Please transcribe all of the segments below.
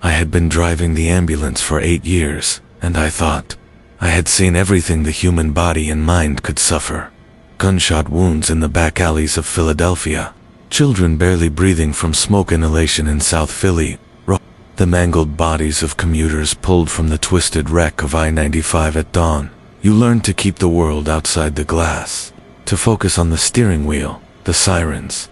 I had been driving the ambulance for 8 years, and I thought I had seen everything the human body and mind could suffer. Gunshot wounds in the back alleys of Philadelphia, children barely breathing from smoke inhalation in South Philly, the mangled bodies of commuters pulled from the twisted wreck of I-95 at dawn. You learn to keep the world outside the glass, to focus on the steering wheel, the sirens,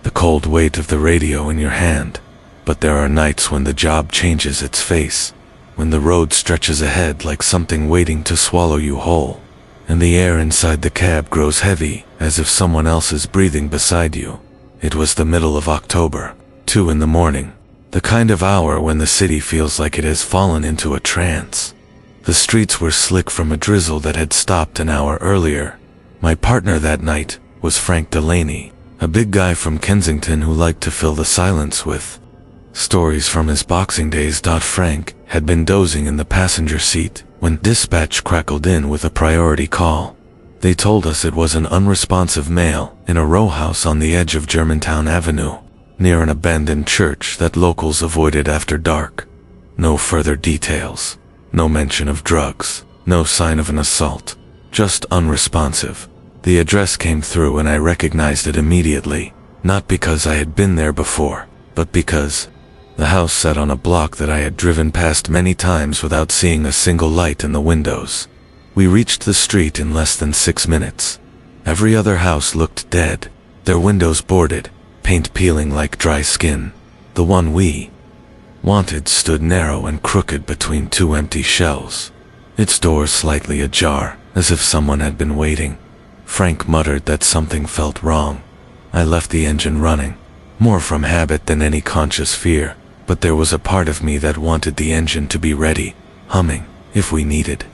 the cold weight of the radio in your hand. But there are nights when the job changes its face, when the road stretches ahead like something waiting to swallow you whole, and the air inside the cab grows heavy, as if someone else is breathing beside you. It was the middle of October, 2 in the morning, the kind of hour when the city feels like it has fallen into a trance. The streets were slick from a drizzle that had stopped an hour earlier. My partner that night was Frank Delaney, a big guy from Kensington who liked to fill the silence with stories from his boxing days. Frank had been dozing in the passenger seat when dispatch crackled in with a priority call. They told us it was an unresponsive male in a row house on the edge of Germantown Avenue, near an abandoned church that locals avoided after dark. No further details, no mention of drugs, no sign of an assault, just unresponsive. The address came through and I recognized it immediately, not because I had been there before, but because the house sat on a block that I had driven past many times without seeing a single light in the windows. We reached the street in less than 6 minutes. Every other house looked dead, their windows boarded, paint peeling like dry skin. The one we wanted stood narrow and crooked between 2 empty shells, its doors slightly ajar, as if someone had been waiting. Frank muttered that something felt wrong. I left the engine running, more from habit than any conscious fear, but there was a part of me that wanted the engine to be ready, humming, if we needed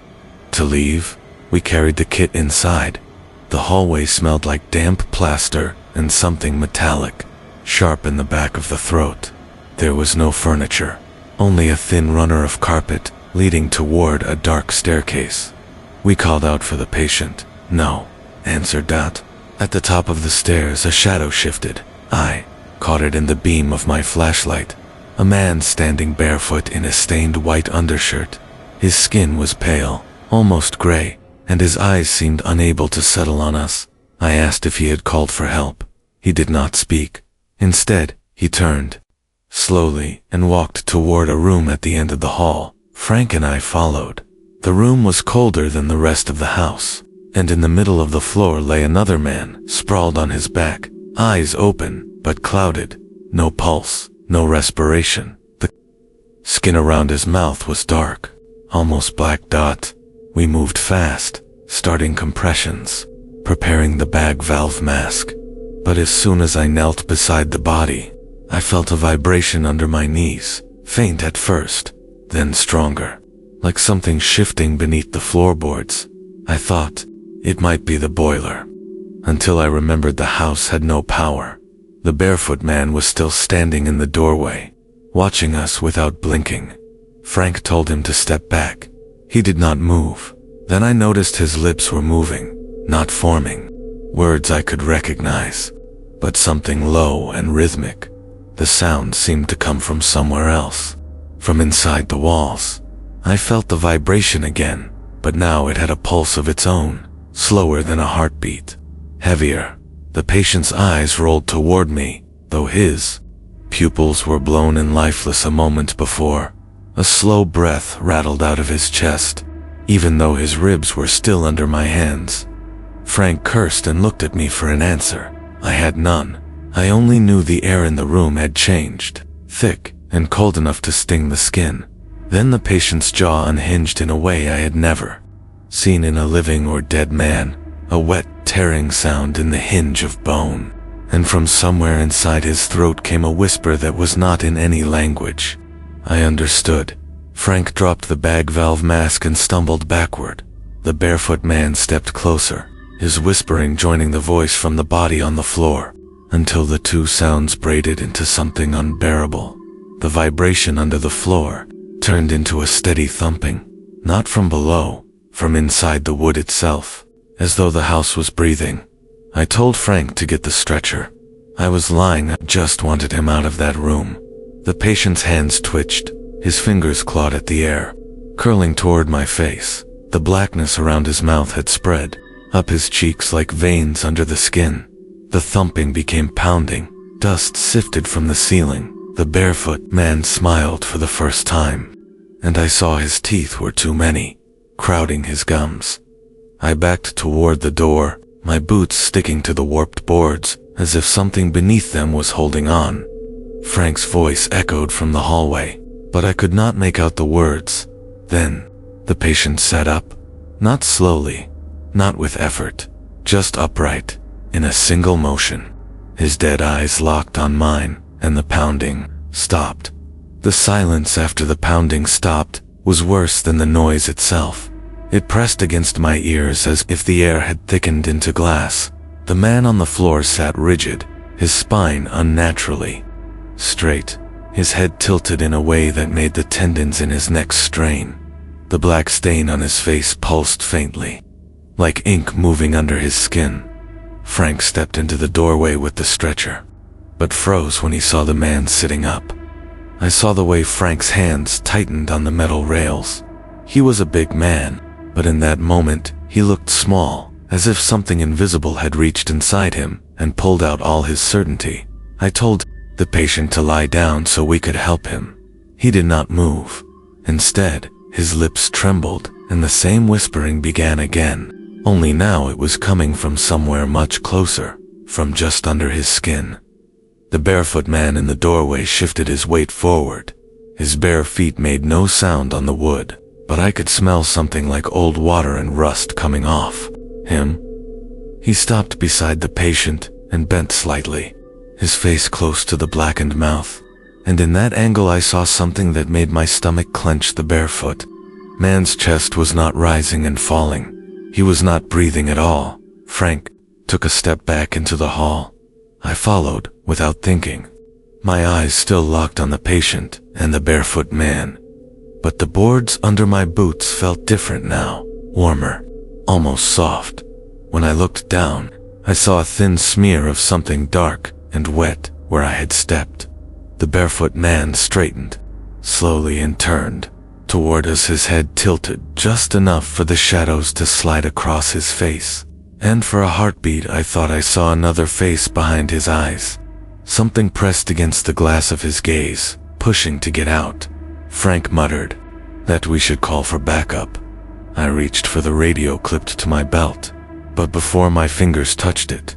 to leave. We carried the kit inside. The hallway smelled like damp plaster and something metallic, sharp in the back of the throat. There was no furniture, only a thin runner of carpet leading toward a dark staircase. We called out for the patient. No, answered Dot. At the top of the stairs, a shadow shifted. I caught it in the beam of my flashlight. A man standing barefoot in a stained white undershirt. His skin was pale, almost gray, and his eyes seemed unable to settle on us. I asked if he had called for help. He did not speak. Instead, he turned slowly and walked toward a room at the end of the hall. Frank and I followed. The room was colder than the rest of the house, and in the middle of the floor lay another man, sprawled on his back, eyes open but clouded, no pulse, no respiration. The skin around his mouth was dark, almost black. We moved fast, starting compressions, preparing the bag valve mask. But as soon as I knelt beside the body, I felt a vibration under my knees, faint at first, then stronger, like something shifting beneath the floorboards. I thought it might be the boiler, until I remembered the house had no power. The barefoot man was still standing in the doorway, watching us without blinking. Frank told him to step back. He did not move. Then I noticed his lips were moving, not forming words I could recognize, but something low and rhythmic. The sound seemed to come from somewhere else, from inside the walls. I felt the vibration again, but now it had a pulse of its own, slower than a heartbeat, heavier. The patient's eyes rolled toward me, though his pupils were blown and lifeless a moment before. A slow breath rattled out of his chest, even though his ribs were still under my hands. Frank cursed and looked at me for an answer. I had none. I only knew the air in the room had changed, thick and cold enough to sting the skin. Then the patient's jaw unhinged in a way I had never seen in a living or dead man, a wet, tearing sound in the hinge of bone. And from somewhere inside his throat came a whisper that was not in any language. I understood. Frank dropped the bag valve mask and stumbled backward. The barefoot man stepped closer, his whispering joining the voice from the body on the floor, until the two sounds braided into something unbearable. The vibration under the floor turned into a steady thumping, not from below, from inside the wood itself, as though the house was breathing. I told Frank to get the stretcher. I was lying, I just wanted him out of that room. The patient's hands twitched, His fingers clawed at the air, curling toward my face. The blackness around his mouth had spread, up his cheeks like veins under the skin. The thumping became pounding. Dust sifted from the ceiling. The barefoot man smiled for the first time, and I saw his teeth were too many, crowding his gums. I backed toward the door, my boots sticking to the warped boards, as if something beneath them was holding on. Frank's voice echoed from the hallway, but I could not make out the words. Then, the patient sat up, not slowly, not with effort, just upright, in a single motion. His dead eyes locked on mine, and the pounding stopped. The silence after the pounding stopped was worse than the noise itself. It pressed against my ears as if the air had thickened into glass. The man on the floor sat rigid, his spine unnaturally straight, his head tilted in a way that made the tendons in his neck strain. The black stain on his face pulsed faintly, like ink moving under his skin. Frank stepped into the doorway with the stretcher, but froze when he saw the man sitting up. I saw the way Frank's hands tightened on the metal rails. He was a big man, but in that moment, he looked small, as if something invisible had reached inside him and pulled out all his certainty. I told the patient to lie down so we could help him. He did not move. Instead, his lips trembled, and the same whispering began again, only now it was coming from somewhere much closer, from just under his skin. The barefoot man in the doorway shifted his weight forward. His bare feet made no sound on the wood, but I could smell something like old water and rust coming off him. He stopped beside the patient and bent slightly, his face close to the blackened mouth, and in that angle I saw something that made my stomach clench. The barefoot man's chest was not rising and falling. He was not breathing at all. Frank took a step back into the hall. I followed without thinking, my eyes still locked on the patient and the barefoot man. But the boards under my boots felt different now, warmer, almost soft. When I looked down, I saw a thin smear of something dark and wet where I had stepped. The barefoot man straightened, slowly, and turned toward us, his head tilted just enough for the shadows to slide across his face. And for a heartbeat I thought I saw another face behind his eyes. Something pressed against the glass of his gaze, pushing to get out. Frank muttered that we should call for backup. I reached for the radio clipped to my belt, but before my fingers touched it,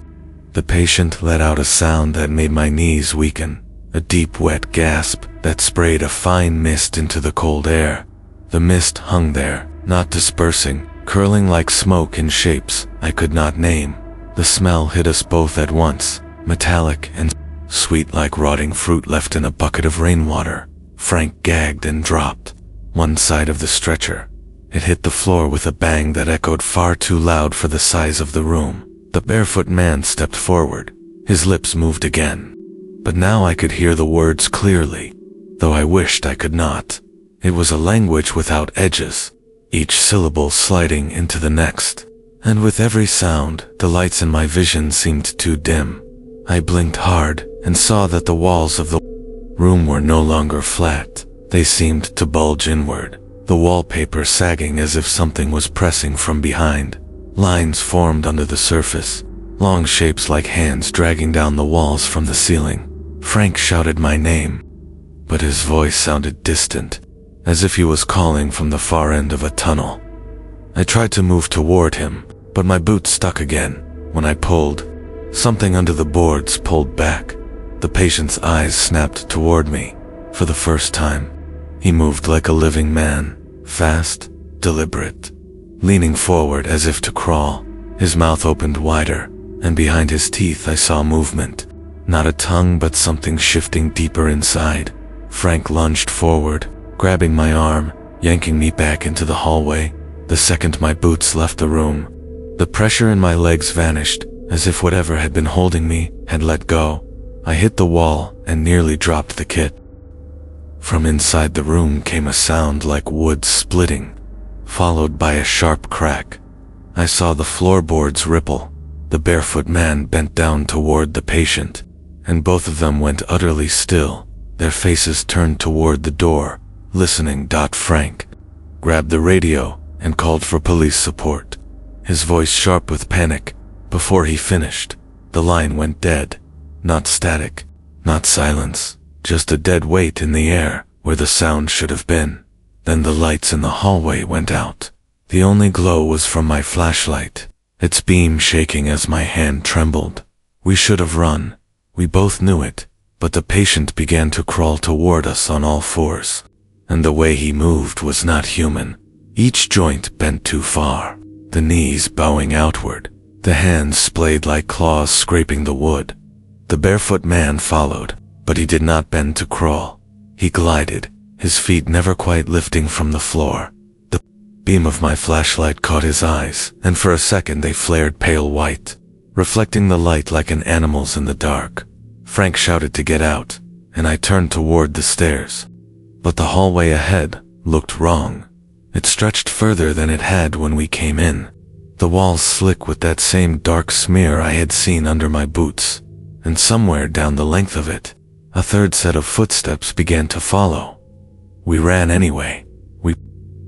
the patient let out a sound that made my knees weaken, a deep wet gasp that sprayed a fine mist into the cold air. The mist hung there, not dispersing, curling like smoke in shapes I could not name. The smell hit us both at once, metallic and sweet like rotting fruit left in a bucket of rainwater. Frank gagged and dropped one side of the stretcher. It hit the floor with a bang that echoed far too loud for the size of the room. The barefoot man stepped forward. His lips moved again, but now I could hear the words clearly, though I wished I could not. It was a language without edges, each syllable sliding into the next, and with every sound, the lights in my vision seemed too dim. I blinked hard and saw that the walls of the room were no longer flat. They seemed to bulge inward, the wallpaper sagging as if something was pressing from behind. Lines formed under the surface, long shapes like hands dragging down the walls from the ceiling. Frank shouted my name, but his voice sounded distant, as if he was calling from the far end of a tunnel. I tried to move toward him, but my boot stuck again. When I pulled, something under the boards pulled back. The patient's eyes snapped toward me. For the first time, he moved like a living man, fast, deliberate, leaning forward as if to crawl. His mouth opened wider, and behind his teeth I saw movement. Not a tongue, but something shifting deeper inside. Frank lunged forward, grabbing my arm, yanking me back into the hallway. The second my boots left the room, the pressure in my legs vanished, as if whatever had been holding me had let go. I hit the wall and nearly dropped the kit. From inside the room came a sound like wood splitting, followed by a sharp crack. I saw the floorboards ripple. The barefoot man bent down toward the patient, and both of them went utterly still, their faces turned toward the door, listening. Frank grabbed the radio and called for police support, his voice sharp with panic. Before he finished, the line went dead. Not static, not silence, just a dead weight in the air where the sound should have been. Then the lights in the hallway went out. The only glow was from my flashlight, its beam shaking as my hand trembled. We should have run. We both knew it, but the patient began to crawl toward us on all fours. And the way he moved was not human. Each joint bent too far, the knees bowing outward, the hands splayed like claws scraping the wood. The barefoot man followed, but he did not bend to crawl. He glided, his feet never quite lifting from the floor. The beam of my flashlight caught his eyes, and for a second they flared pale white, reflecting the light like an animal's in the dark. Frank shouted to get out, and I turned toward the stairs. But the hallway ahead looked wrong. It stretched further than it had when we came in. The walls slick with that same dark smear I had seen under my boots, and somewhere down the length of it, a third set of footsteps began to follow. We ran anyway. We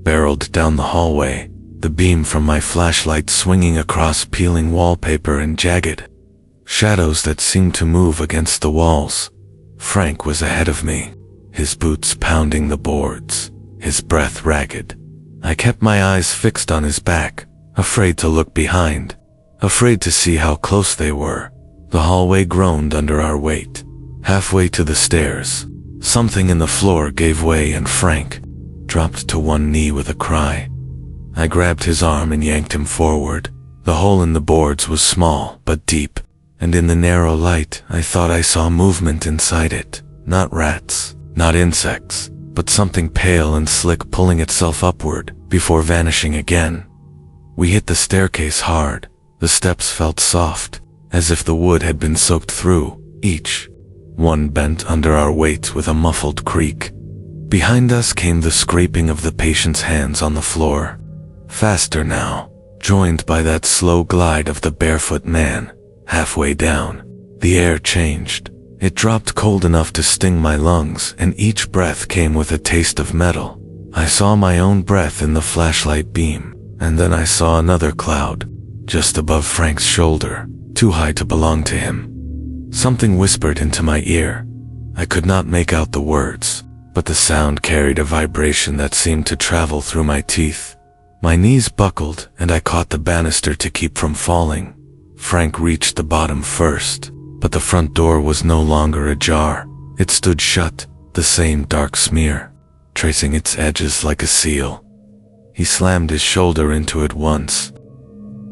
barreled down the hallway, the beam from my flashlight swinging across peeling wallpaper and jagged shadows that seemed to move against the walls. Frank was ahead of me, his boots pounding the boards, his breath ragged. I kept my eyes fixed on his back, afraid to look behind, afraid to see how close they were. The hallway groaned under our weight. Halfway to the stairs, something in the floor gave way and Frank dropped to one knee with a cry. I grabbed his arm and yanked him forward. The hole in the boards was small but deep, and in the narrow light I thought I saw movement inside it. Not rats, not insects, but something pale and slick pulling itself upward before vanishing again. We hit the staircase hard. The steps felt soft, as if the wood had been soaked through. Each one bent under our weight with a muffled creak. Behind us came the scraping of the patient's hands on the floor. Faster now, joined by that slow glide of the barefoot man. Halfway down, the air changed. It dropped cold enough to sting my lungs, and each breath came with a taste of metal. I saw my own breath in the flashlight beam, and then I saw another cloud, just above Frank's shoulder, too high to belong to him. Something whispered into my ear. I could not make out the words, but the sound carried a vibration that seemed to travel through my teeth. My knees buckled, and I caught the banister to keep from falling. Frank reached the bottom first, but the front door was no longer ajar. It stood shut, the same dark smear, tracing its edges like a seal. He slammed his shoulder into it once,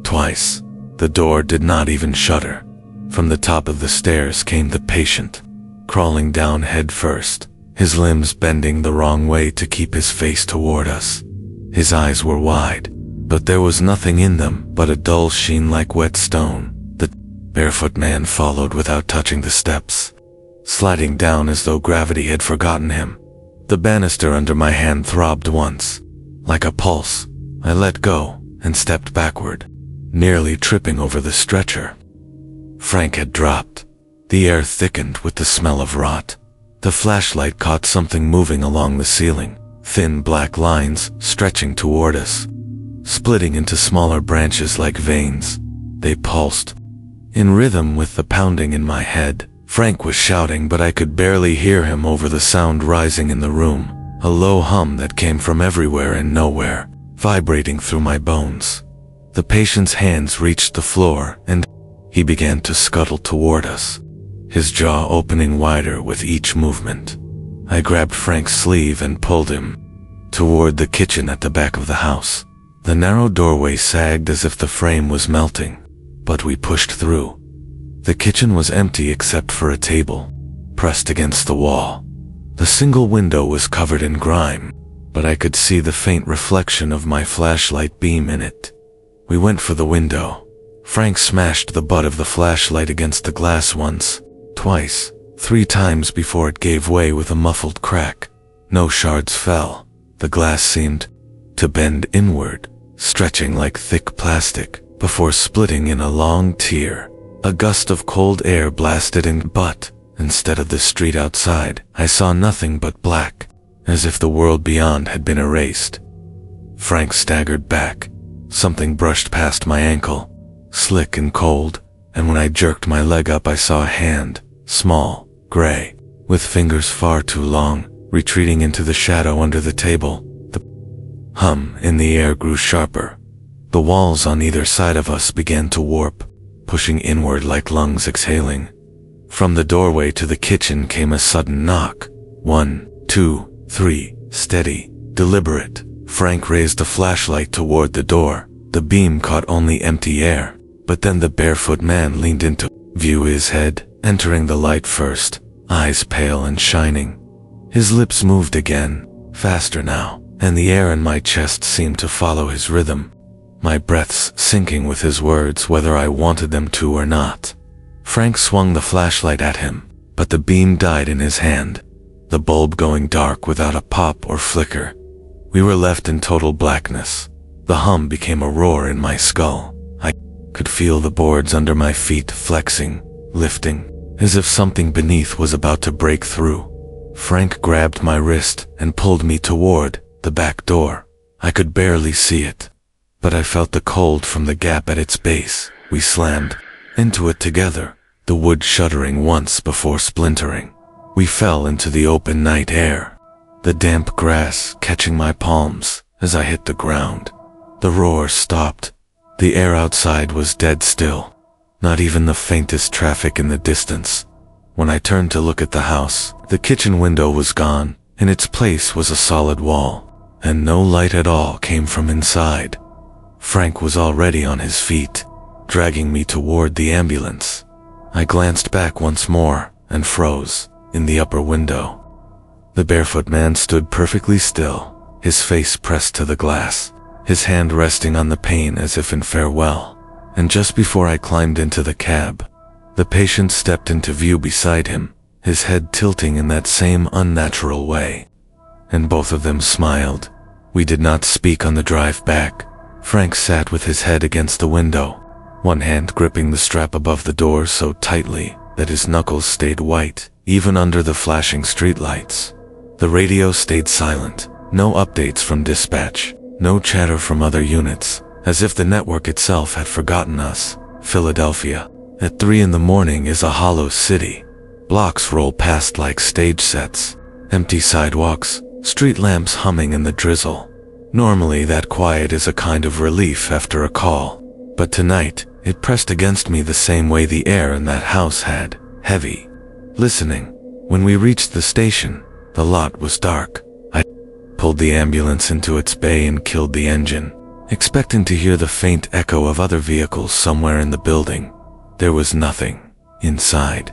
twice. The door did not even shudder. From the top of the stairs came the patient, crawling down head first, his limbs bending the wrong way to keep his face toward us. His eyes were wide, but there was nothing in them but a dull sheen like wet stone. The barefoot man followed without touching the steps, sliding down as though gravity had forgotten him. The banister under my hand throbbed once, like a pulse. I let go and stepped backward, nearly tripping over the stretcher. Frank had dropped. The air thickened with the smell of rot. The flashlight caught something moving along the ceiling, thin black lines stretching toward us, splitting into smaller branches like veins. They pulsed, in rhythm with the pounding in my head. Frank was shouting, but I could barely hear him over the sound rising in the room, a low hum that came from everywhere and nowhere, vibrating through my bones. The patient's hands reached the floor, and he began to scuttle toward us, his jaw opening wider with each movement. I grabbed Frank's sleeve and pulled him toward the kitchen at the back of the house. The narrow doorway sagged as if the frame was melting, but we pushed through. The kitchen was empty except for a table, pressed against the wall. The single window was covered in grime, but I could see the faint reflection of my flashlight beam in it. We went for the window. Frank smashed the butt of the flashlight against the glass once, twice, 3 times before it gave way with a muffled crack. No shards fell. The glass seemed to bend inward, stretching like thick plastic, before splitting in a long tear. A gust of cold air blasted in, but instead of the street outside, I saw nothing but black, as if the world beyond had been erased. Frank staggered back. Something brushed past my ankle, slick and cold, and when I jerked my leg up I saw a hand, small, gray, with fingers far too long, retreating into the shadow under the table. The hum in the air grew sharper. The walls on either side of us began to warp, pushing inward like lungs exhaling. From the doorway to the kitchen came a sudden knock. 1, 2, 3, steady, deliberate. Frank raised a flashlight toward the door. The beam caught only empty air, but then the barefoot man leaned into view, his head entering the light first, eyes pale and shining. His lips moved again, faster now, and the air in my chest seemed to follow his rhythm, my breaths syncing with his words whether I wanted them to or not. Frank swung the flashlight at him, but the beam died in his hand, the bulb going dark without a pop or flicker. We were left in total blackness. The hum became a roar in my skull. I could feel the boards under my feet flexing, lifting, as if something beneath was about to break through. Frank grabbed my wrist and pulled me toward the back door. I could barely see it, but I felt the cold from the gap at its base. We slammed into it together, the wood shuddering once before splintering. We fell into the open night air, the damp grass catching my palms as I hit the ground. The roar stopped. The air outside was dead still, not even the faintest traffic in the distance. When I turned to look at the house, the kitchen window was gone. In its place was a solid wall, and no light at all came from inside. Frank was already on his feet, dragging me toward the ambulance. I glanced back once more and froze in the upper window. The barefoot man stood perfectly still, his face pressed to the glass, his hand resting on the pane as if in farewell. And just before I climbed into the cab, the patient stepped into view beside him, his head tilting in that same unnatural way. And both of them smiled. We did not speak on the drive back. Frank sat with his head against the window, one hand gripping the strap above the door so tightly that his knuckles stayed white, even under the flashing streetlights. The radio stayed silent. No updates from dispatch, no chatter from other units, as if the network itself had forgotten us. Philadelphia, at 3 in the morning, is a hollow city. Blocks roll past like stage sets, empty sidewalks, street lamps humming in the drizzle. Normally that quiet is a kind of relief after a call, but tonight it pressed against me the same way the air in that house had, heavy. Listening, when we reached the station, the lot was dark. I pulled the ambulance into its bay and killed the engine, expecting to hear the faint echo of other vehicles somewhere in the building. There was nothing inside.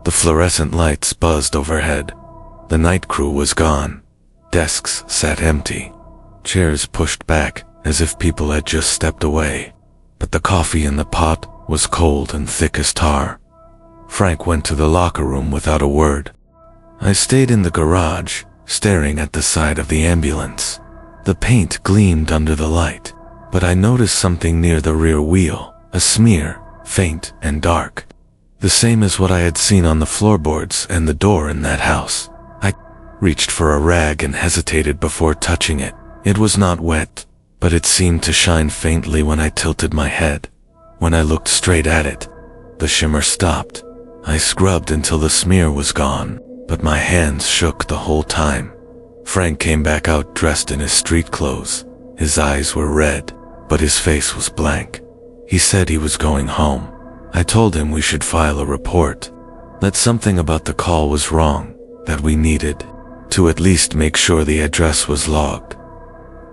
The fluorescent lights buzzed overhead. The night crew was gone. Desks sat empty. Chairs pushed back as if people had just stepped away. But the coffee in the pot was cold and thick as tar. Frank went to the locker room without a word. I stayed in the garage, staring at the side of the ambulance. The paint gleamed under the light, but I noticed something near the rear wheel, a smear, faint and dark. The same as what I had seen on the floorboards and the door in that house. I reached for a rag and hesitated before touching it. It was not wet, but it seemed to shine faintly when I tilted my head. When I looked straight at it, the shimmer stopped. I scrubbed until the smear was gone, but my hands shook the whole time. Frank came back out dressed in his street clothes. His eyes were red, but his face was blank. He said he was going home. I told him we should file a report, that something about the call was wrong, that we needed to at least make sure the address was logged.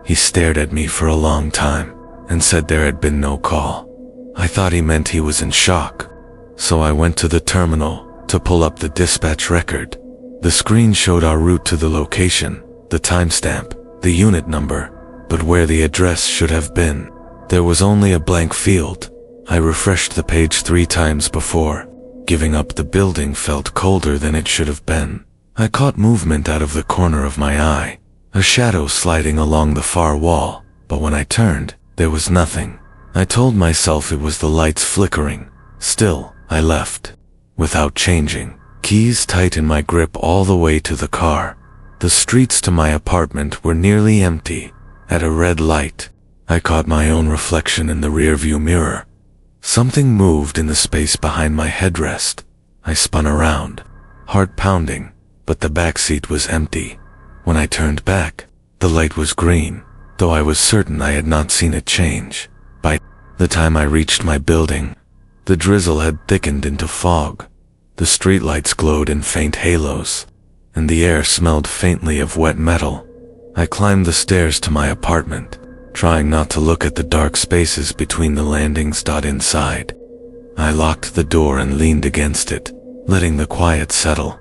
He stared at me for a long time and said there had been no call. I thought he meant he was in shock, so I went to the terminal to pull up the dispatch record. The screen showed our route to the location, the timestamp, the unit number, but where the address should have been, there was only a blank field. I refreshed the page 3 times before. Giving up the building felt colder than it should have been. I caught movement out of the corner of my eye, a shadow sliding along the far wall, but when I turned, there was nothing. I told myself it was the lights flickering. Still, I left, without changing, keys tight in my grip all the way to the car. The streets to my apartment were nearly empty. At a red light, I caught my own reflection in the rearview mirror. Something moved in the space behind my headrest. I spun around, heart pounding, but the back seat was empty. When I turned back, the light was green, though I was certain I had not seen it change. By the time I reached my building, the drizzle had thickened into fog. The streetlights glowed in faint halos, and the air smelled faintly of wet metal. I climbed the stairs to my apartment, trying not to look at the dark spaces between the landings. Inside, I locked the door and leaned against it, letting the quiet settle.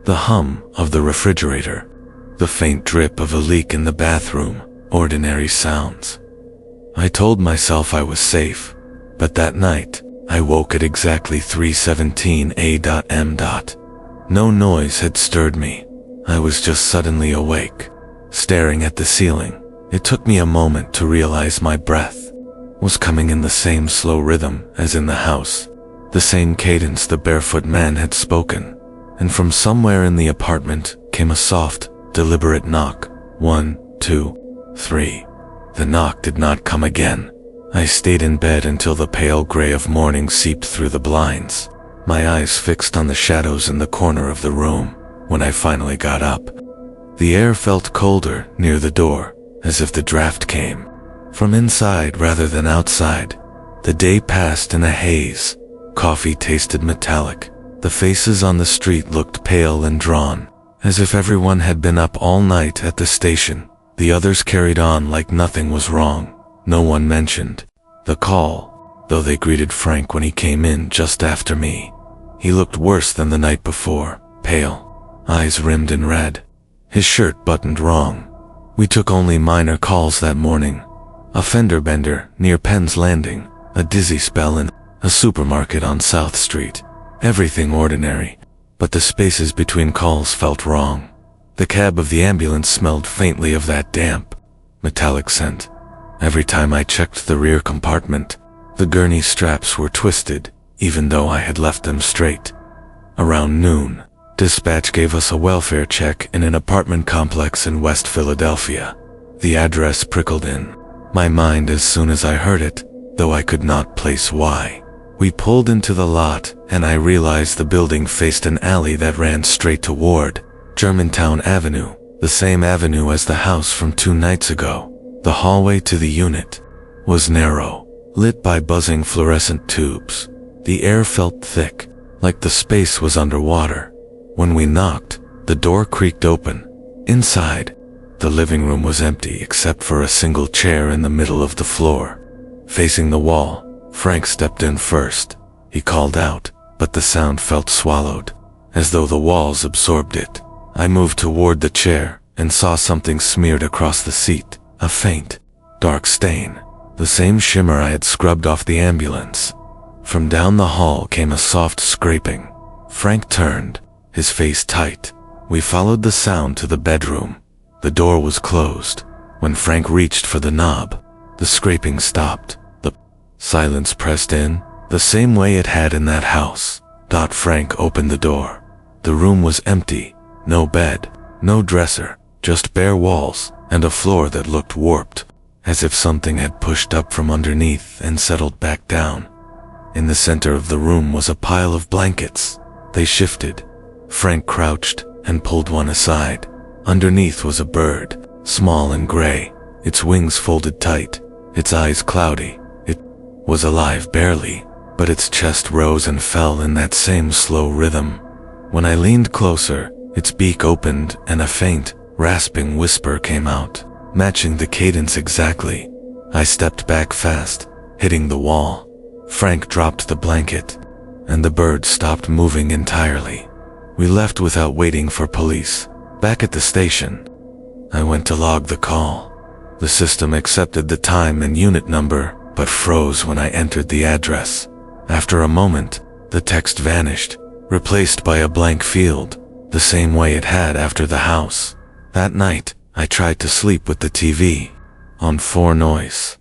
The hum of the refrigerator, the faint drip of a leak in the bathroom, ordinary sounds. I told myself I was safe, but that night, I woke at exactly 3:17 a.m. No noise had stirred me. I was just suddenly awake, staring at the ceiling. It took me a moment to realize my breath was coming in the same slow rhythm as in the house, the same cadence the barefoot man had spoken, and from somewhere in the apartment came a soft, deliberate knock. 1, 2, 3. The knock did not come again. I stayed in bed until the pale gray of morning seeped through the blinds, my eyes fixed on the shadows in the corner of the room. When I finally got up, the air felt colder near the door, as if the draft came from inside rather than outside. The day passed in a haze. Coffee tasted metallic. The faces on the street looked pale and drawn, as if everyone had been up all night at the station. The others carried on like nothing was wrong. No one mentioned the call, though they greeted Frank when he came in just after me. He looked worse than the night before, pale, eyes rimmed in red, his shirt buttoned wrong. We took only minor calls that morning. A fender bender near Penn's Landing, a dizzy spell in a supermarket on South Street. Everything ordinary, but the spaces between calls felt wrong. The cab of the ambulance smelled faintly of that damp, metallic scent. Every time I checked the rear compartment, the gurney straps were twisted, even though I had left them straight. Around noon, dispatch gave us a welfare check in an apartment complex in West Philadelphia. The address prickled in my mind as soon as I heard it, though I could not place why. We pulled into the lot, and I realized the building faced an alley that ran straight toward Germantown Avenue, the same avenue as the house from 2 nights ago. The hallway to the unit was narrow, lit by buzzing fluorescent tubes. The air felt thick, like the space was underwater. When we knocked, the door creaked open. Inside, the living room was empty except for a single chair in the middle of the floor. Facing the wall, Frank stepped in first. He called out, but the sound felt swallowed, as though the walls absorbed it. I moved toward the chair and saw something smeared across the seat, a faint, dark stain, the same shimmer I had scrubbed off the ambulance. From down the hall came a soft scraping. Frank turned, his face tight. We followed the sound to the bedroom. The door was closed. When Frank reached for the knob, the scraping stopped. The silence pressed in, the same way it had in that house. Frank opened the door. The room was empty. No bed, no dresser, just bare walls and a floor that looked warped, as if something had pushed up from underneath and settled back down. In the center of the room was a pile of blankets. They shifted. Frank crouched and pulled one aside. Underneath was a bird, small and gray, its wings folded tight, its eyes cloudy. It was alive barely, but its chest rose and fell in that same slow rhythm. When I leaned closer, its beak opened and a faint, rasping whisper came out, matching the cadence exactly. I stepped back fast, hitting the wall. Frank dropped the blanket, and the bird stopped moving entirely. We left without waiting for police. Back at the station, I went to log the call. The system accepted the time and unit number, but froze when I entered the address. After a moment, the text vanished, replaced by a blank field, the same way it had after the house. That night, I tried to sleep with the TV on 4 noise.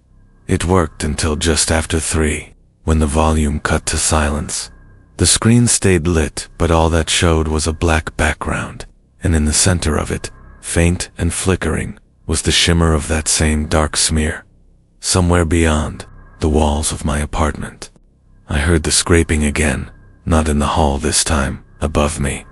It worked until just after 3, when the volume cut to silence. The screen stayed lit, but all that showed was a black background, and in the center of it, faint and flickering, was the shimmer of that same dark smear. Somewhere beyond the walls of my apartment. I heard the scraping again, not in the hall this time, above me.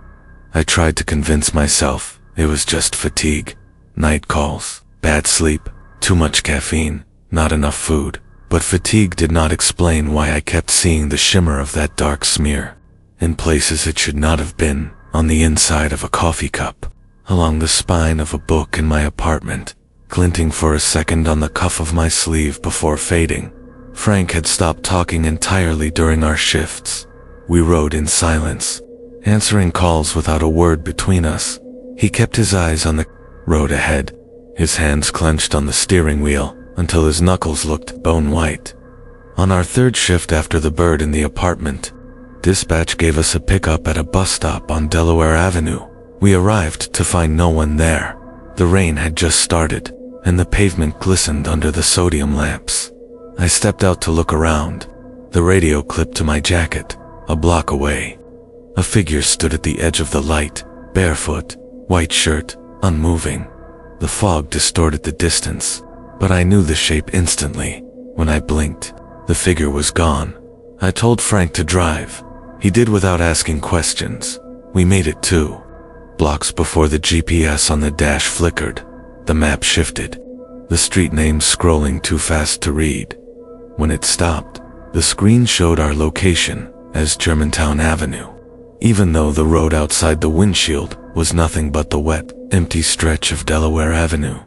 I tried to convince myself it was just fatigue, night calls, bad sleep, too much caffeine, not enough food, but fatigue did not explain why I kept seeing the shimmer of that dark smear, in places it should not have been, on the inside of a coffee cup, along the spine of a book in my apartment, glinting for a second on the cuff of my sleeve before fading. Frank had stopped talking entirely during our shifts. We rode in silence, answering calls without a word between us. He kept his eyes on the road ahead, his hands clenched on the steering wheel until his knuckles looked bone white. On our third shift after the bird in the apartment, dispatch gave us a pickup at a bus stop on Delaware Avenue. We arrived to find no one there. The rain had just started, and the pavement glistened under the sodium lamps. I stepped out to look around, the radio clipped to my jacket, a block away. A figure stood at the edge of the light, barefoot, white shirt, unmoving. The fog distorted the distance, but I knew the shape instantly. When I blinked, the figure was gone. I told Frank to drive. He did without asking questions. We made it 2 blocks before the GPS on the dash flickered. The map shifted, the street names scrolling too fast to read. When it stopped, the screen showed our location as Germantown Avenue, even though the road outside the windshield was nothing but the wet, empty stretch of Delaware Avenue.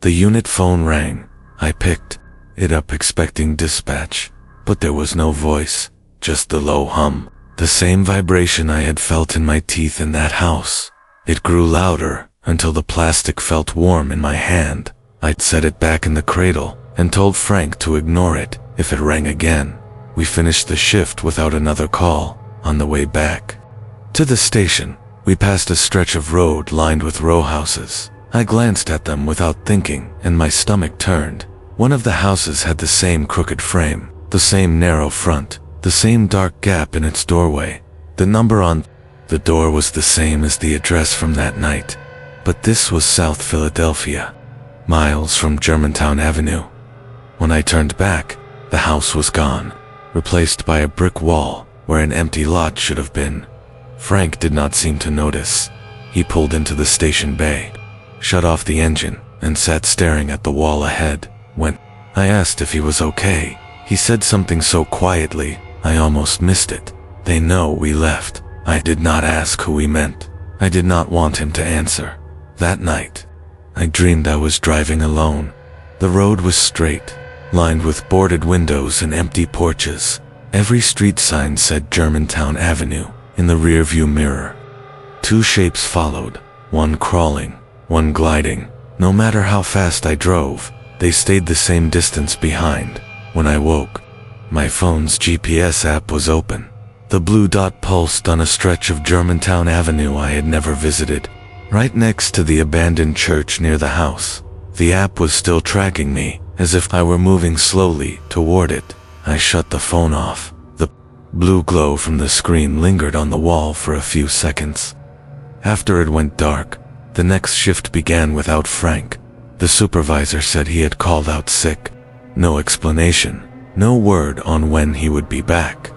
The unit phone rang. I picked it up expecting dispatch, but there was no voice, just the low hum, the same vibration I had felt in my teeth in that house. It grew louder until the plastic felt warm in my hand. I'd set it back in the cradle and told Frank to ignore it if it rang again. We finished the shift without another call. On the way back to the station, we passed a stretch of road lined with row houses. I glanced at them without thinking, and my stomach turned. One of the houses had the same crooked frame, the same narrow front, the same dark gap in its doorway. The number on the door was the same as the address from that night, but this was South Philadelphia, miles from Germantown Avenue. When I turned back, the house was gone, replaced by a brick wall where an empty lot should have been. Frank did not seem to notice. He pulled into the station bay, shut off the engine, and sat staring at the wall ahead. When I asked if he was okay, he said something so quietly, I almost missed it. They know we left. I did not ask who he meant. I did not want him to answer. That night, I dreamed I was driving alone. The road was straight, lined with boarded windows and empty porches. Every street sign said Germantown Avenue in the rearview mirror. 2 shapes followed, one crawling, one gliding. No matter how fast I drove, they stayed the same distance behind. When I woke, my phone's GPS app was open. The blue dot pulsed on a stretch of Germantown Avenue I had never visited, right next to the abandoned church near the house. The app was still tracking me, as if I were moving slowly toward it. I shut the phone off. The blue glow from the screen lingered on the wall for a few seconds. After it went dark, the next shift began without Frank. The supervisor said he had called out sick. No explanation, no word on when he would be back.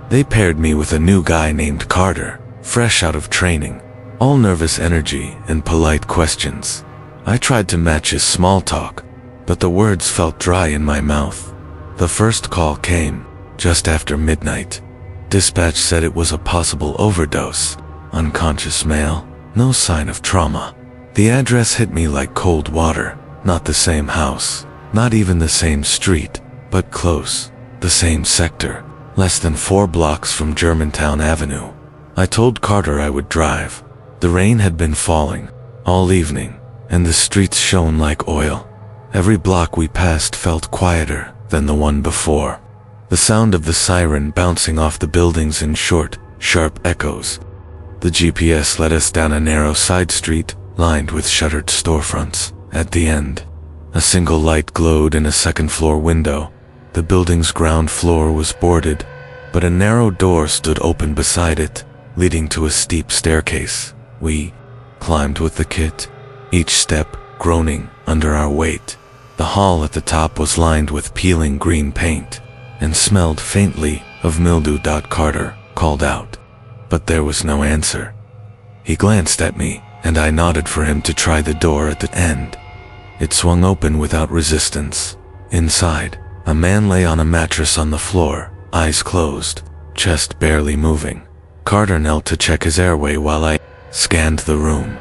They paired me with a new guy named Carter, fresh out of training, all nervous energy and polite questions. I tried to match his small talk, but the words felt dry in my mouth. The first call came just after midnight. Dispatch said it was a possible overdose. Unconscious male, no sign of trauma. The address hit me like cold water. Not the same house, not even the same street, but close, the same sector. Less than 4 blocks from Germantown Avenue. I told Carter I would drive. The rain had been falling all evening, and the streets shone like oil. Every block we passed felt quieter than the one before. The sound of the siren bouncing off the buildings in short, sharp echoes. The GPS led us down a narrow side street, lined with shuttered storefronts. At the end, a single light glowed in a second-floor window. The building's ground floor was boarded, but a narrow door stood open beside it, leading to a steep staircase. We climbed with the kit. each step groaning under our weight. The hall at the top was lined with peeling green paint and smelled faintly of mildew. Carter called out, but there was no answer. He glanced at me, and I nodded for him to try the door at the end. It swung open without resistance. Inside, a man lay on a mattress on the floor, eyes closed, chest barely moving. Carter knelt to check his airway while I scanned the room.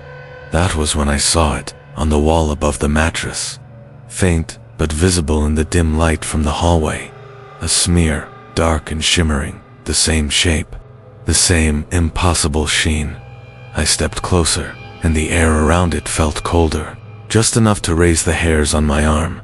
That was when I saw it, on the wall above the mattress. Faint, but visible in the dim light from the hallway. A smear, dark and shimmering, the same shape, the same impossible sheen. I stepped closer, and the air around it felt colder, just enough to raise the hairs on my arm.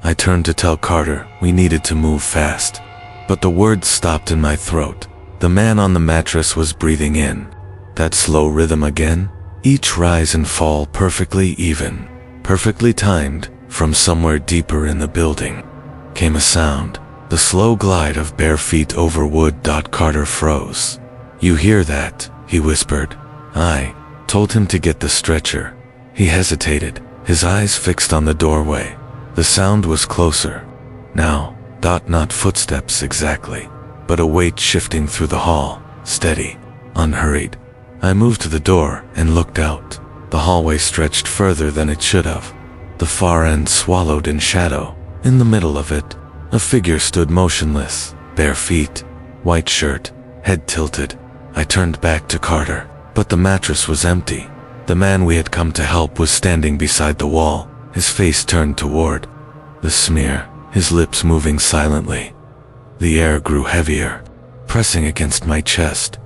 I turned to tell Carter we needed to move fast, but the words stopped in my throat. The man on the mattress was breathing in. That slow rhythm again, each rise and fall perfectly even, perfectly timed. From somewhere deeper in the building came a sound, the slow glide of bare feet over wood. Carter froze. "You hear that?" he whispered. I told him to get the stretcher. He hesitated, his eyes fixed on the doorway. The sound was closer. Now, not footsteps exactly, but a weight shifting through the hall, steady, unhurried. I moved to the door and looked out. The hallway stretched further than it should have. The far end swallowed in shadow. In the middle of it, a figure stood motionless, bare feet, white shirt, head tilted. I turned back to Carter, but the mattress was empty. The man we had come to help was standing beside the wall, his face turned toward the smear, his lips moving silently. The air grew heavier, pressing against my chest.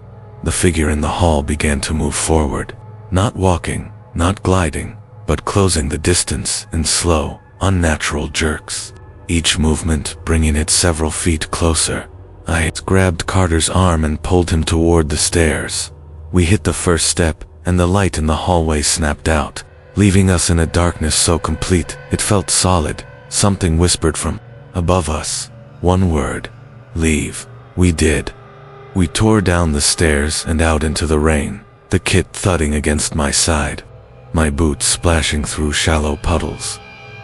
The figure in the hall began to move forward, not walking, not gliding, but closing the distance in slow, unnatural jerks, each movement bringing it several feet closer. I grabbed Carter's arm and pulled him toward the stairs. We hit the first step, and the light in the hallway snapped out, leaving us in a darkness so complete it felt solid. Something whispered from above us. One word: leave. We did. We tore down the stairs and out into the rain, the kit thudding against my side, my boots splashing through shallow puddles.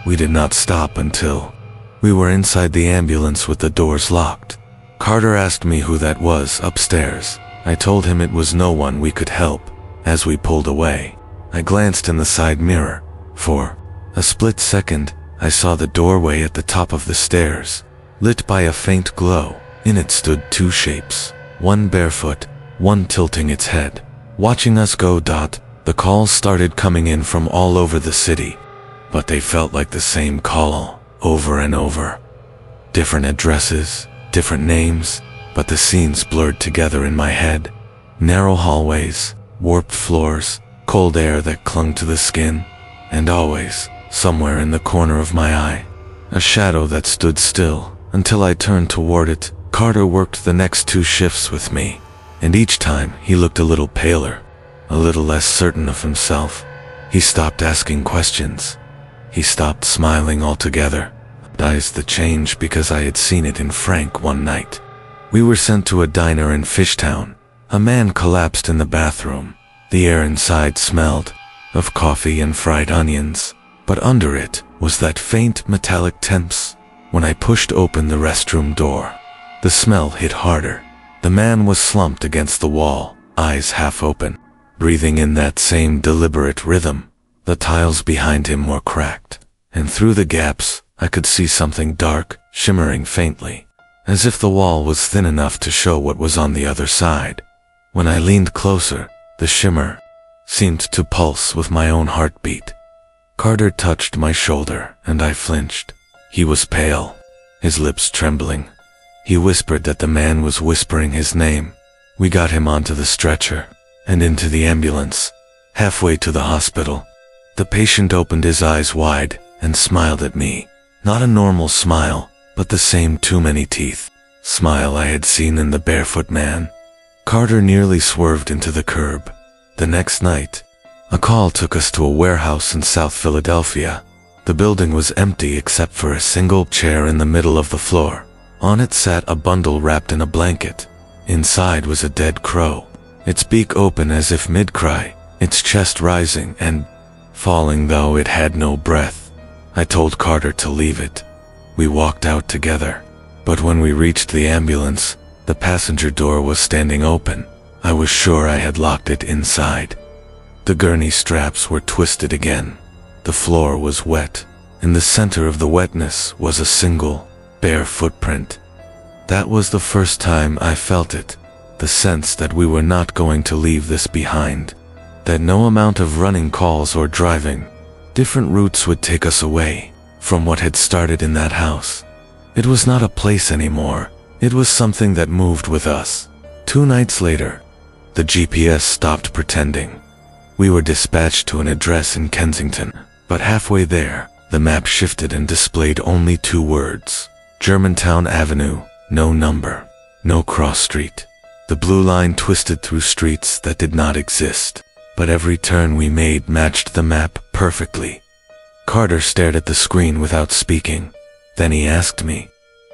We did not stop until we were inside the ambulance with the doors locked. Carter asked me who that was upstairs. I told him it was no one we could help. As we pulled away, I glanced in the side mirror. For a split second, I saw the doorway at the top of the stairs, lit by a faint glow. In it stood two shapes, one barefoot, one tilting its head, watching us go. The calls started coming in from all over the city, but they felt like the same call, over and over. Different addresses, different names, but the scenes blurred together in my head. Narrow hallways, warped floors, cold air that clung to the skin, and always, somewhere in the corner of my eye, a shadow that stood still until I turned toward it. Carter worked the next 2 shifts with me, and each time he looked a little paler, a little less certain of himself. He stopped asking questions. He stopped smiling altogether. Eyes the change because I had seen it in Frank one night. We were sent to a diner in Fishtown. A man collapsed in the bathroom. The air inside smelled of coffee and fried onions, but under it was that faint metallic temps. When I pushed open the restroom door, the smell hit harder. The man was slumped against the wall, eyes half open, breathing in that same deliberate rhythm. The tiles behind him were cracked, and through the gaps, I could see something dark, shimmering faintly, as if the wall was thin enough to show what was on the other side. When I leaned closer, the shimmer seemed to pulse with my own heartbeat. Carter touched my shoulder, and I flinched. He was pale, his lips trembling. He whispered that the man was whispering his name. We got him onto the stretcher, and into the ambulance. Halfway to the hospital, the patient opened his eyes wide and smiled at me. Not a normal smile, but the same too many teeth smile I had seen in the barefoot man. Carter nearly swerved into the curb. The next night, a call took us to a warehouse in South Philadelphia. The building was empty except for a single chair in the middle of the floor. On it sat a bundle wrapped in a blanket. Inside was a dead crow, its beak open as if mid-cry, its chest rising, and falling though it had no breath. I told Carter to leave it. We walked out together. But when we reached the ambulance, the passenger door was standing open. I was sure I had locked it inside. The gurney straps were twisted again. The floor was wet. In the center of the wetness was a single, bare footprint. That was the first time I felt it, the sense that we were not going to leave this behind, that no amount of running calls or driving, different routes would take us away from what had started in that house. It was not a place anymore, it was something that moved with us. 2 nights later, the GPS stopped pretending. We were dispatched to an address in Kensington, but halfway there, the map shifted and displayed only 2 words. Germantown Avenue, no number, no cross street. The blue line twisted through streets that did not exist, but every turn we made matched the map perfectly. Carter stared at the screen without speaking. Then he asked me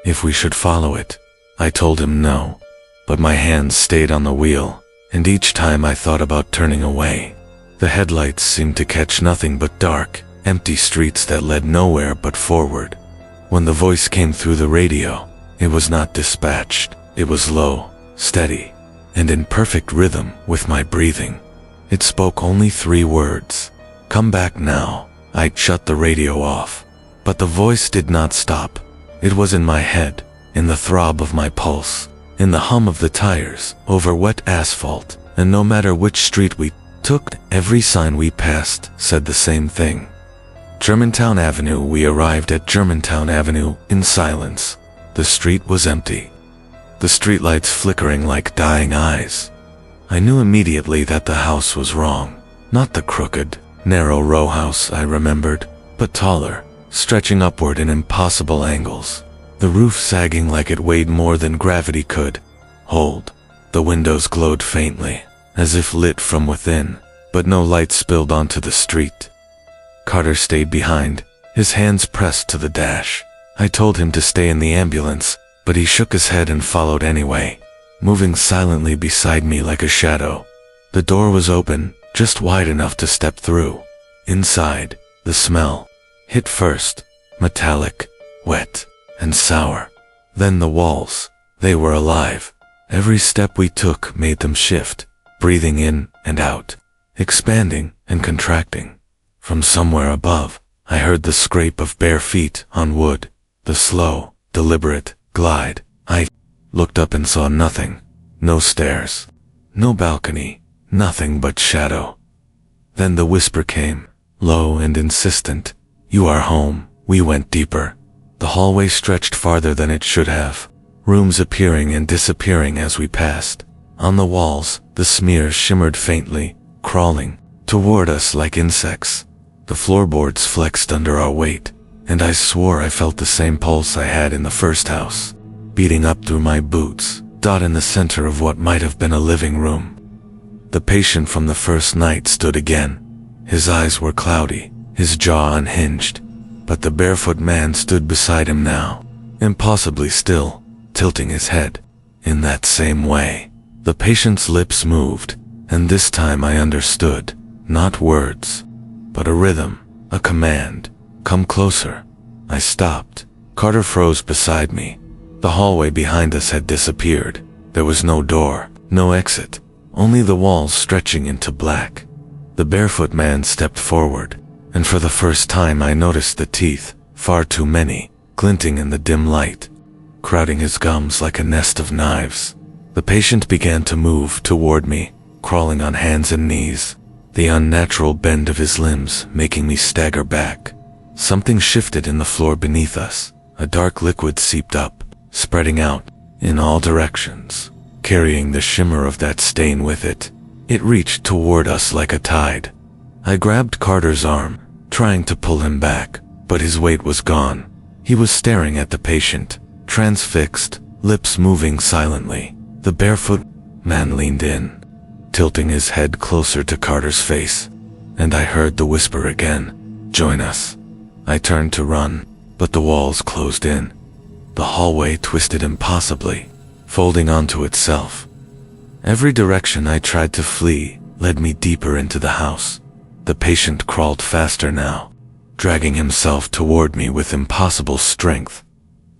if we should follow it. I told him no, but my hands stayed on the wheel, and each time I thought about turning away. The headlights seemed to catch nothing but dark, empty streets that led nowhere but forward. When the voice came through the radio, it was not dispatched. It was low, steady, and in perfect rhythm with my breathing. It spoke only 3 words. Come back now. I'd shut the radio off. But the voice did not stop. It was in my head, in the throb of my pulse, in the hum of the tires over wet asphalt, and no matter which street we took, every sign we passed said the same thing. Germantown Avenue. We arrived at Germantown Avenue in silence. The street was empty, the streetlights flickering like dying eyes. I knew immediately that the house was wrong. Not the crooked, narrow row house I remembered, but taller, stretching upward in impossible angles. The roof sagging like it weighed more than gravity could hold. The windows glowed faintly, as if lit from within, but no light spilled onto the street. Carter stayed behind, his hands pressed to the dash. I told him to stay in the ambulance, but he shook his head and followed anyway, moving silently beside me like a shadow. The door was open, just wide enough to step through. Inside, the smell hit first, metallic, wet, and sour. Then the walls, they were alive. Every step we took made them shift, breathing in and out, expanding and contracting. From somewhere above, I heard the scrape of bare feet on wood, the slow, deliberate glide. I looked up and saw nothing. No stairs, no balcony, nothing but shadow. Then the whisper came, low and insistent. You are home. We went deeper. The hallway stretched farther than it should have, rooms appearing and disappearing as we passed. On the walls, the smears shimmered faintly, crawling toward us like insects. The floorboards flexed under our weight, and I swore I felt the same pulse I had in the first house, beating up through my boots, dot in the center of what might have been a living room. The patient from the first night stood again. His eyes were cloudy, his jaw unhinged, but the barefoot man stood beside him now, impossibly still, tilting his head. In that same way, the patient's lips moved, and this time I understood, not words, but a rhythm, a command. Come closer. I stopped. Carter froze beside me. The hallway behind us had disappeared. There was no door, no exit, only the walls stretching into black. The barefoot man stepped forward, and for the first time I noticed the teeth, far too many, glinting in the dim light, crowding his gums like a nest of knives. The patient began to move toward me, crawling on hands and knees, the unnatural bend of his limbs making me stagger back. Something shifted in the floor beneath us. A dark liquid seeped up, spreading out in all directions, carrying the shimmer of that stain with it. It reached toward us like a tide. I grabbed Carter's arm, trying to pull him back, but his weight was gone. He was staring at the patient, transfixed, lips moving silently. The barefoot man leaned in, tilting his head closer to Carter's face, and I heard the whisper again, "Join us." I turned to run, but the walls closed in. The hallway twisted impossibly, folding onto itself. Every direction I tried to flee led me deeper into the house. The patient crawled faster now, dragging himself toward me with impossible strength.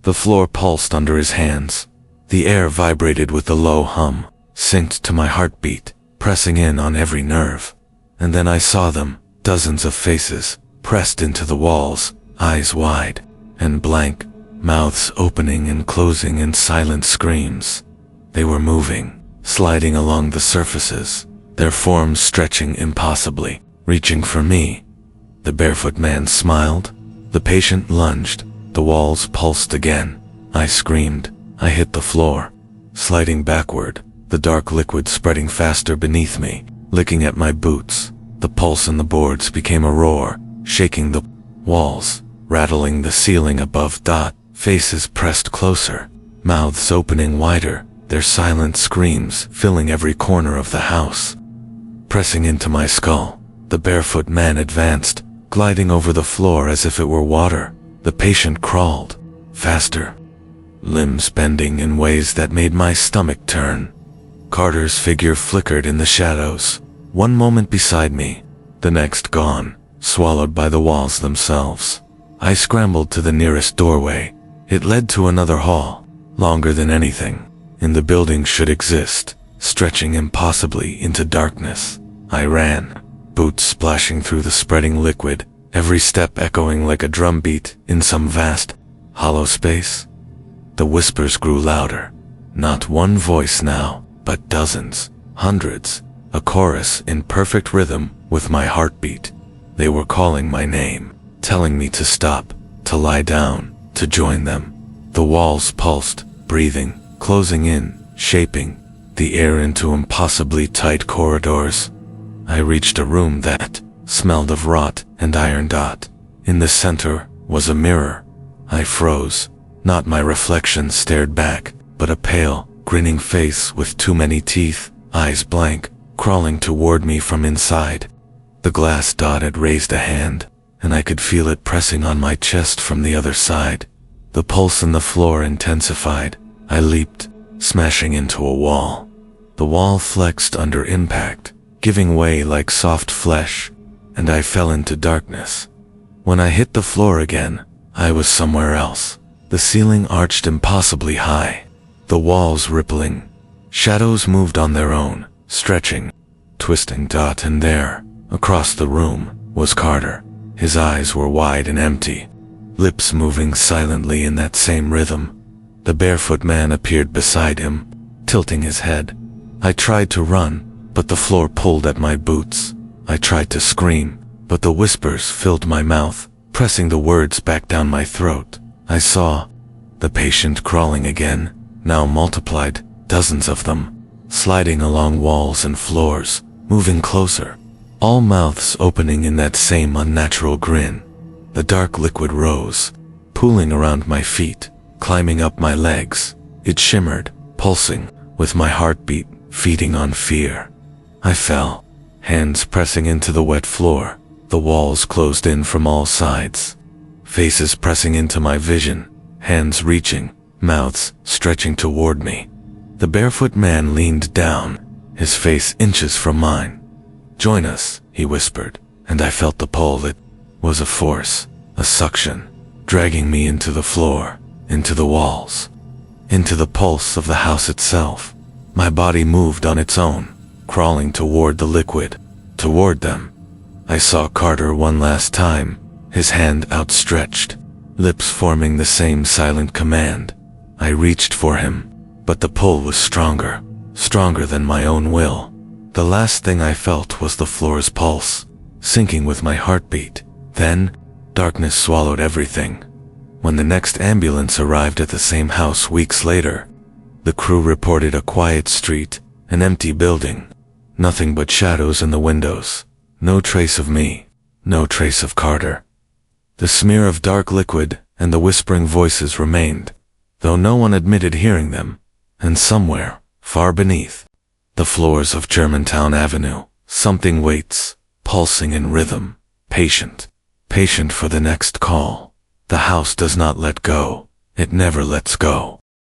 The floor pulsed under his hands. The air vibrated with a low hum, synced to my heartbeat, pressing in on every nerve. And then I saw them, dozens of faces, pressed into the walls, eyes wide and blank, mouths opening and closing in silent screams. They were moving, sliding along the surfaces, their forms stretching impossibly, reaching for me. The barefoot man smiled. The patient lunged. The walls pulsed again. I screamed. I hit the floor, sliding backward, the dark liquid spreading faster beneath me, licking at my boots. The pulse in the boards became a roar, shaking the walls, rattling the ceiling above. Faces pressed closer, mouths opening wider, their silent screams filling every corner of the house. Pressing into my skull, the barefoot man advanced, gliding over the floor as if it were water. The patient crawled, faster, limbs bending in ways that made my stomach turn. Carter's figure flickered in the shadows, one moment beside me, the next gone, swallowed by the walls themselves. I scrambled to the nearest doorway. It led to another hall, longer than anything in the building should exist, stretching impossibly into darkness. I ran, boots splashing through the spreading liquid, every step echoing like a drumbeat in some vast, hollow space. The whispers grew louder, not one voice now, but dozens, hundreds, a chorus in perfect rhythm with my heartbeat. They were calling my name, telling me to stop, to lie down, to join them. The walls pulsed, breathing, closing in, shaping the air into impossibly tight corridors. I reached a room that smelled of rot and iron. In the center was a mirror. I froze. Not my reflection stared back, but a pale, grinning face with too many teeth, eyes blank, crawling toward me from inside. The glass dot had raised a hand, and I could feel it pressing on my chest from the other side. The pulse in the floor intensified. I leaped, smashing into a wall. The wall flexed under impact, giving way like soft flesh, and I fell into darkness. When I hit the floor again, I was somewhere else. The ceiling arched impossibly high, the walls rippling. Shadows moved on their own, stretching, twisting. And there, across the room, was Carter. His eyes were wide and empty, lips moving silently in that same rhythm. The barefoot man appeared beside him, tilting his head. I tried to run, but the floor pulled at my boots. I tried to scream, but the whispers filled my mouth, pressing the words back down my throat. I saw the patient crawling again, now multiplied, dozens of them, sliding along walls and floors, moving closer, all mouths opening in that same unnatural grin. The dark liquid rose, pooling around my feet, climbing up my legs. It shimmered, pulsing, with my heartbeat feeding on fear. I fell, hands pressing into the wet floor. The walls closed in from all sides, faces pressing into my vision, hands reaching, mouths stretching toward me. The barefoot man leaned down, his face inches from mine. "Join us," he whispered, and I felt the pull. It was a force, a suction, dragging me into the floor, into the walls, into the pulse of the house itself. My body moved on its own, crawling toward the liquid, toward them. I saw Carter one last time, his hand outstretched, lips forming the same silent command. I reached for him, but the pull was stronger, stronger than my own will. The last thing I felt was the floor's pulse, syncing with my heartbeat. Then, darkness swallowed everything. When the next ambulance arrived at the same house weeks later, the crew reported a quiet street, an empty building, nothing but shadows in the windows. No trace of me, no trace of Carter. The smear of dark liquid and the whispering voices remained, though no one admitted hearing them. And somewhere, far beneath the floors of Germantown Avenue, something waits, pulsing in rhythm, patient, patient for the next call. The house does not let go. It never lets go.